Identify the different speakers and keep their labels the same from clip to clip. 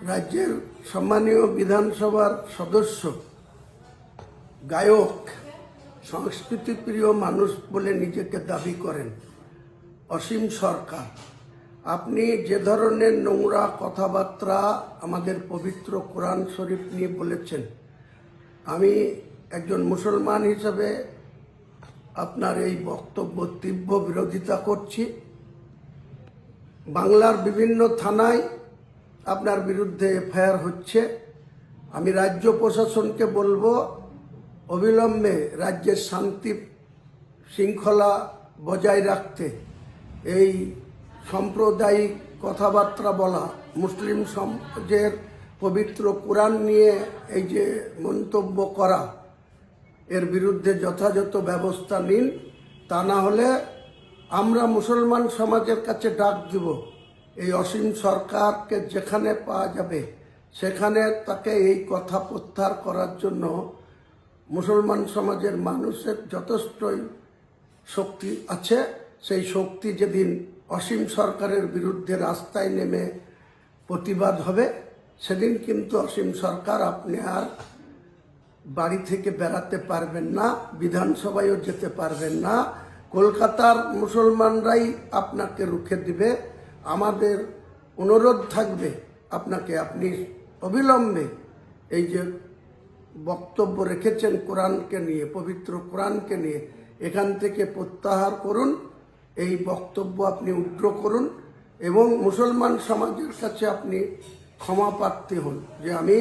Speaker 1: রাজ্যের সম্মানীয় বিধানসভার সদস্য, গায়ক, সংস্কৃতিপ্রিয় মানুষ বলে নিজেকে দাবি করেন অসীম সরকার, আপনি যে ধরনের নোংরা কথাবার্তা আমাদের পবিত্র কোরআন শরীফ নিয়ে বলেছেন, আমি একজন মুসলমান হিসেবে আপনার এই বক্তব্য তীব্র বিরোধিতা করছি। বাংলার বিভিন্ন থানায় আপনার বিরুদ্ধে এফআইআর হচ্ছে। আমি রাজ্য প্রশাসনকে বলবো অবিলম্বে রাজ্যের শান্তি শৃঙ্খলা বজায় রাখতে এই সাম্প্রদায়িক কথাবার্তা বলা, মুসলিম সমাজের পবিত্র কোরআন নিয়ে এই যে মন্তব্য করা, এর বিরুদ্ধে যথাযথ ব্যবস্থা নিন। তা না হলে আমরা মুসলমান সমাজের কাছে ডাক দিব, এই অসীম সরকারকে যেখানে পাওয়া যাবে সেখানে তাকে এই কথা প্রত্যাহার করার জন্য মুসলমান সমাজের মানুষের যথেষ্টই শক্তি আছে। সেই শক্তি যেদিন অসীম সরকারের বিরুদ্ধে রাস্তায় নেমে প্রতিবাদ হবে, সেদিন কিন্তু অসীম সরকার আপনি আর বাড়ি থেকে বেড়াতে পারবেন না, বিধানসভায়ও যেতে পারবেন না। কলকাতার মুসলমানরাই আপনাকে রুখে দিবে। আমাদের অনুরোধ থাকবে আপনাকে, আপনি অবিলম্বে এই যে বক্তব্য রেখেছেন কোরআনকে নিয়ে, পবিত্র কোরআনকে নিয়ে, এখান থেকে প্রত্যাহার করুন। এই বক্তব্য আপনি উইথড্র করুন এবং মুসলমান সমাজের কাছে আপনি ক্ষমা প্রার্থী হন যে আমি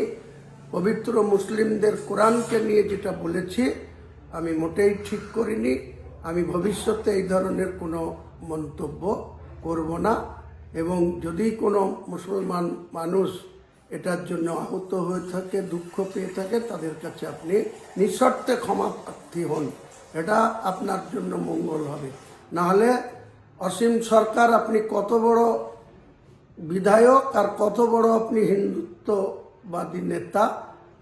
Speaker 1: পবিত্র মুসলিমদের কোরআনকে নিয়ে যেটা বলেছি আমি মোটেই ঠিক করিনি। আমি ভবিষ্যতে এই ধরনের কোনো মন্তব্য করব না এবং যদি কোনো মুসলমান মানুষ এটার জন্য আহত হয়ে থাকে, দুঃখ পেয়ে থাকে, তাদের কাছে আপনি নিঃশর্তে ক্ষমা প্রার্থী হন। এটা আপনার জন্য মঙ্গল হবে। নাহলে অসীম সরকার আপনি কত বড় বিধায়ক আর কত বড় আপনি হিন্দুত্ববাদী নেতা,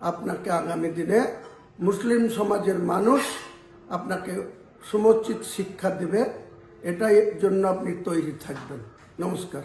Speaker 1: আপনাকে আগামী দিনে মুসলিম সমাজের মানুষ আপনাকে সমুচিত শিক্ষা দেবে। এটাই জন্য আপনি তৈরি থাকবেন। নমস্কার।